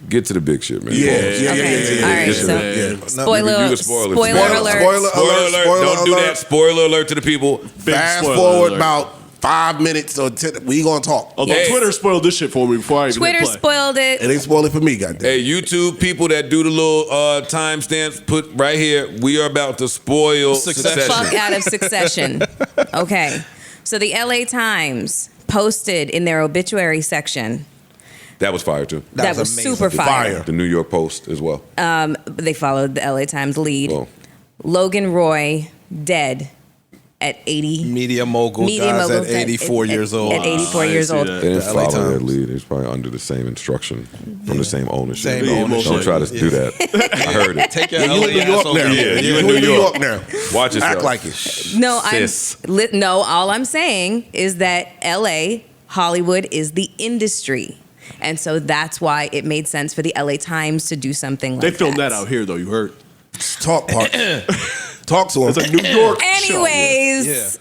Get to the big shit, man. Yeah. All right, so spoiler alert. Spoiler alert. Don't do that. Spoiler alert to the people. Fast forward about 5 minutes or 10. We gonna talk. Although Twitter spoiled this shit for me before I even Twitter hit play. spoiled it. It ain't spoiling for me, goddamn. Hey, YouTube people that do the little timestamps, put right here. We are about to spoil Succession. Fuck out of Succession. Okay. So the LA Times posted in their obituary section. That was fire too. That was super fire. The New York Post as well. They followed the LA Times lead. Whoa. Logan Roy dead at 80. Media mogul dies at 84 years old. At 84 years old. They didn't The LA follow their Times. lead. It's probably under the same instruction from the same ownership. Same ownership. Don't try to do that. I heard it. Take your You LA in New ass York over now. here. you in You New York now. Watch yourself. Act like it. No, Sis. all I'm saying is that LA, Hollywood is the industry. And so that's why it made sense for the LA Times to do something like that. They filmed that out here, though. You heard. Talk part. Talk to him. It's a New York show.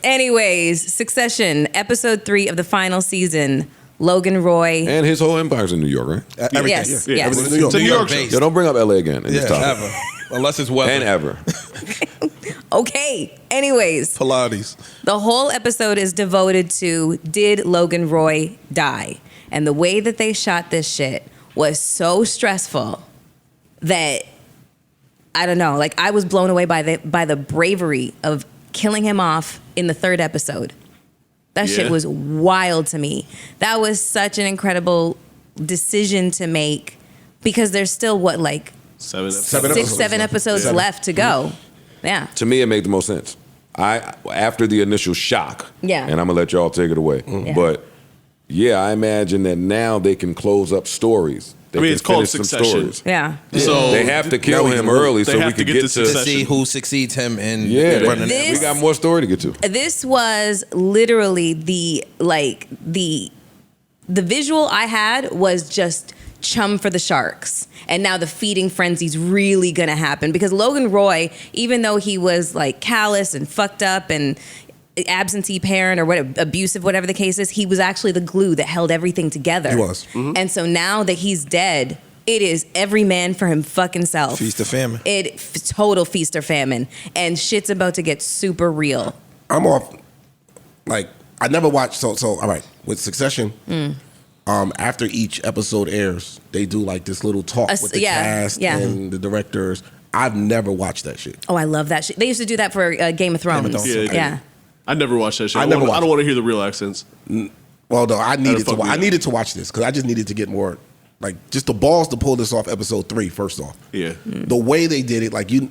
Anyways, Succession, episode 3 of the final season. Logan Roy. And his whole empire's in New York, right? Everything. Yes, Yeah. yes. Everything's New York. It's a New York show. based. Yo, don't bring up LA again in this Yeah, topic. ever. Unless it's weather. And ever. Okay. Anyways, Pilates. the whole episode is devoted to did Logan Roy die? And the way that they shot this shit was so stressful that I don't know. Like I was blown away by the bravery of killing him off in the 3rd episode. That shit was wild to me. That was such an incredible decision to make because there's still seven episodes left to go. Yeah. To me, it made the most sense. After the initial shock, Yeah. and I'm gonna let y'all take it away. Yeah. But yeah, I imagine that now they can close up stories. They can it's called finish some Succession. stories. Yeah. So They have to kill him early so we have to can get get to to. Succession. See who succeeds him in running This- it. We got more story to get to. This was literally the visual I had was just chum for the sharks. And now the feeding frenzy's really gonna happen because Logan Roy, even though he was like callous and fucked up and absentee parent or abusive, whatever the case is, he was actually the glue that held everything together. He was. And so now that he's dead, it is every man for him fucking self. Feast or famine. Total feast or famine. And shit's about to get super real. I'm off. Like I never watched. So all right. With Succession, after each episode airs, they do like this little talk with the cast and the directors. I've never watched that shit. Oh, I love that shit. They used to do that for Game of Thrones. Thrones. Yeah. I never watched that shit. I I don't watched want to hear the real accents. Well, no, I needed to. fuck me I up. needed to watch this because I just needed to get more, like, just the balls to pull this off. Episode 3, first off, Yeah. the way they did it, like you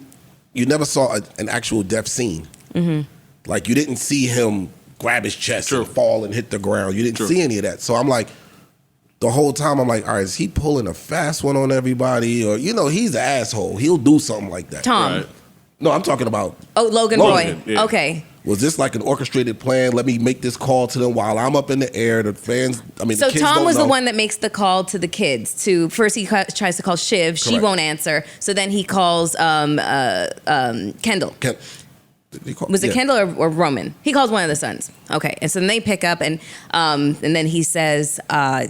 never saw an actual death scene. Like you didn't see him grab his chest and fall and hit the ground. You didn't see any of that. So I'm like, the whole time I'm like, all right, is he pulling a fast one on everybody, or he's the asshole. He'll do something like that. Tom. Right. No, I'm talking about. Oh, Logan Logan, Roy. yeah. Okay. Was this like an orchestrated plan? Let me make this call to them while I'm up in the air. The fans, the So kids Tom don't was know. the one that makes the call to the kids. First he tries to call Shiv. She Correct. won't answer. So then he calls Kendall. Was it Kendall or Roman? He calls one of the sons. Okay, and so then they pick up and then he says,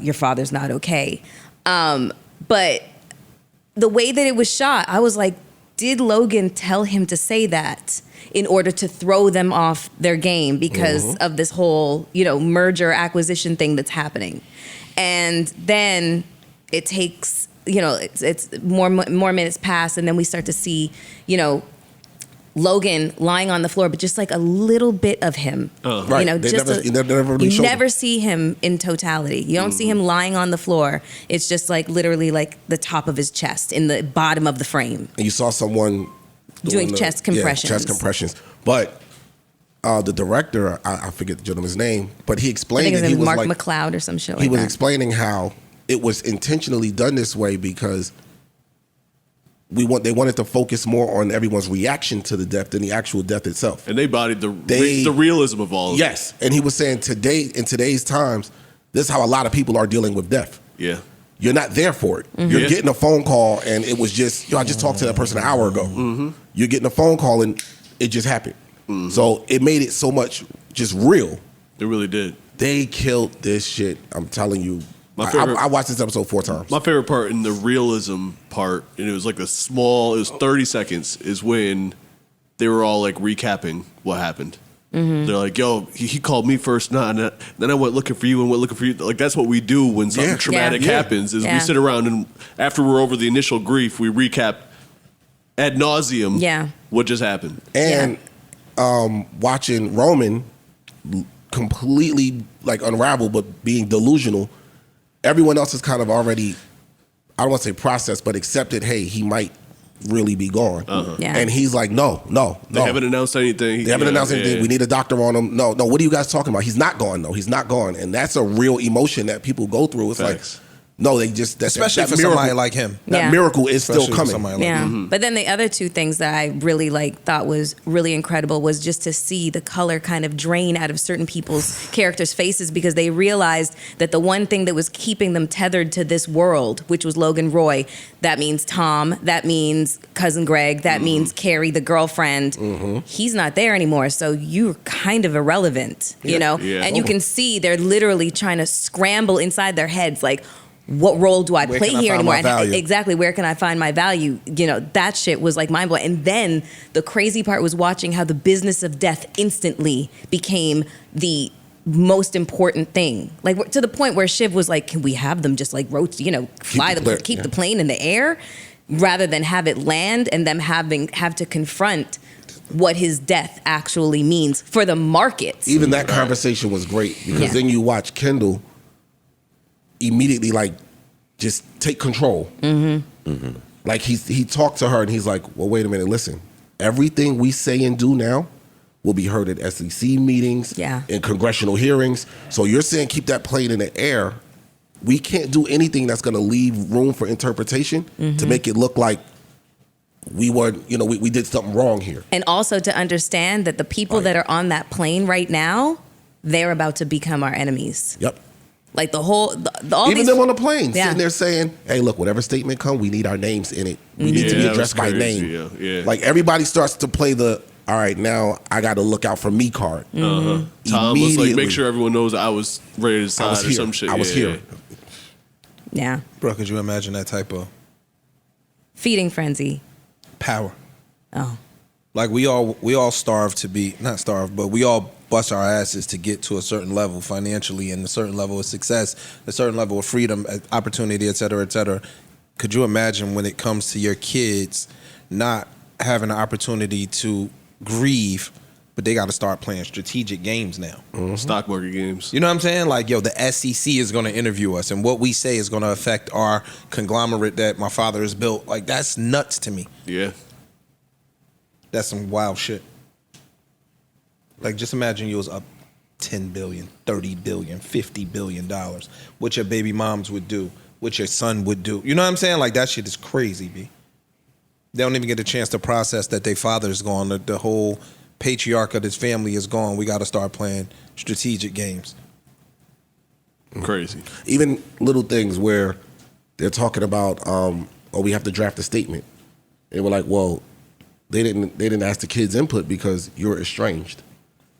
"Your father's not okay." But the way that it was shot, I was like, did Logan tell him to say that in order to throw them off their game because of this whole merger acquisition thing that's happening? And then it takes it's more minutes pass, and then we start to see Logan lying on the floor, but just like a little bit of him. Right. You never see him in totality. You don't see him lying on the floor. It's just like literally like the top of his chest in the bottom of the frame. And you saw someone doing chest compressions. Yeah, chest compressions. But the director, I forget the gentleman's name, but he explained I think it. his He name was Mark like, McLeod or some shit like he was that. explaining how it was intentionally done this way because they wanted to focus more on everyone's reaction to the death than the actual death itself. And they bodied the realism of all of it. Yes. And he was saying in today's times, this is how a lot of people are dealing with death. Yeah. You're not there for it. You're getting a phone call and it was just, I just talked to that person an hour ago. You're getting a phone call and it just happened. So it made it so much just real. It really did. They killed this shit. I'm telling you. I watched this episode 4 times. My favorite part in the realism part, and it was like it was 30 seconds, is when they were all like recapping what happened. Mm-hmm. They're like, yo, he called me first, then I went looking for you and went looking for you. Like, that's what we do when something traumatic happens, is we sit around and after we're over the initial grief, we recap ad nauseum what just happened. And watching Roman completely like unravel, but being delusional, everyone else is kind of already, I don't want to say processed, but accepted, hey, he might really be gone. And he's like, no. They haven't announced anything. They haven't announced anything. We need a doctor on him. No, what are you guys talking about? He's not gone, though. He's not gone. And that's a real emotion that people go through. It's like, no, they just, especially for miracle, somebody like him. That miracle is still coming. Like him. But then the other two things that I really thought was really incredible was just to see the color kind of drain out of certain people's characters' faces, because they realized that the one thing that was keeping them tethered to this world, which was Logan Roy, that means Tom, that means Cousin Greg, that means Carrie, the girlfriend, he's not there anymore. So you're kind of irrelevant, you know? Yeah. And you can see they're literally trying to scramble inside their heads, like, what role do I play here anymore? And exactly, where can I find my value? You know, that shit was like mind-blowing. And then the crazy part was watching how the business of death instantly became the most important thing. Like, to the point where Shiv was like, can we have them just like keep the plane in the air rather than have it land and them have to confront what his death actually means for the markets. Even that conversation was great, because then you watch Kendall immediately like just take control. Like he talked to her and he's like, well, wait a minute, listen, everything we say and do now will be heard at SEC meetings, in congressional hearings. So you're saying keep that plane in the air. We can't do anything that's going to leave room for interpretation to make it look like we were, we did something wrong here. And also to understand that the people that are on that plane right now, they're about to become our enemies. Yep. Like all even these, them on the plane sitting there saying, hey, look, whatever statement come, we need our names in it. We need to be addressed by name. Like, everybody starts to play the, all right, now I got to look out for me card. Tom was like, make sure everyone knows I was ready to decide or some shit. I was here. Yeah. Bro, could you imagine that type of feeding frenzy? Power. Oh. Like, we all starve to be, not starve, but we all bust our asses to get to a certain level financially and a certain level of success, a certain level of freedom, opportunity, et cetera, et cetera. Could you imagine when it comes to your kids not having an opportunity to grieve, but they got to start playing strategic games now? Stock market games. You know what I'm saying? Like, yo, the SEC is going to interview us, and what we say is going to affect our conglomerate that my father has built. Like, that's nuts to me. Yeah. That's some wild shit. Like, just imagine you was up $10 billion, $30 billion, $50 billion. What your baby moms would do, what your son would do. You know what I'm saying? Like, that shit is crazy, B. They don't even get a chance to process that their father's gone. The whole patriarch of this family is gone. We got to start playing strategic games. Crazy. Even little things where they're talking about, we have to draft a statement. And we're like, well, they didn't ask the kids' input because you're estranged.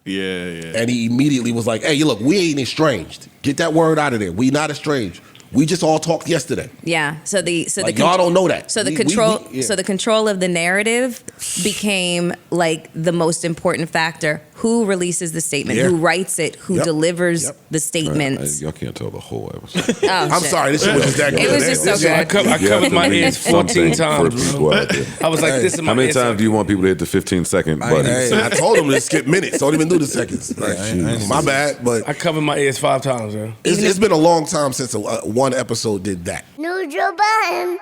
Yeah. And he immediately was like, hey, look, we ain't estranged. Get that word out of there. We not estranged. We just all talked yesterday. Yeah. So y'all don't know that. So the control of the narrative became like the most important factor. Who releases the statement? Who writes it? Who delivers the statements? Y'all can't tell the whole episode. I'm sorry. This shit was just that good. It was just so good. I covered my ears 14 times. I was like, this is my How many times do you want people to hit the 15-second button? I told them to skip minutes. Don't even do the seconds. My bad, but I covered my ears 5 times, man. It's been a long time since one episode did that. Neutral button.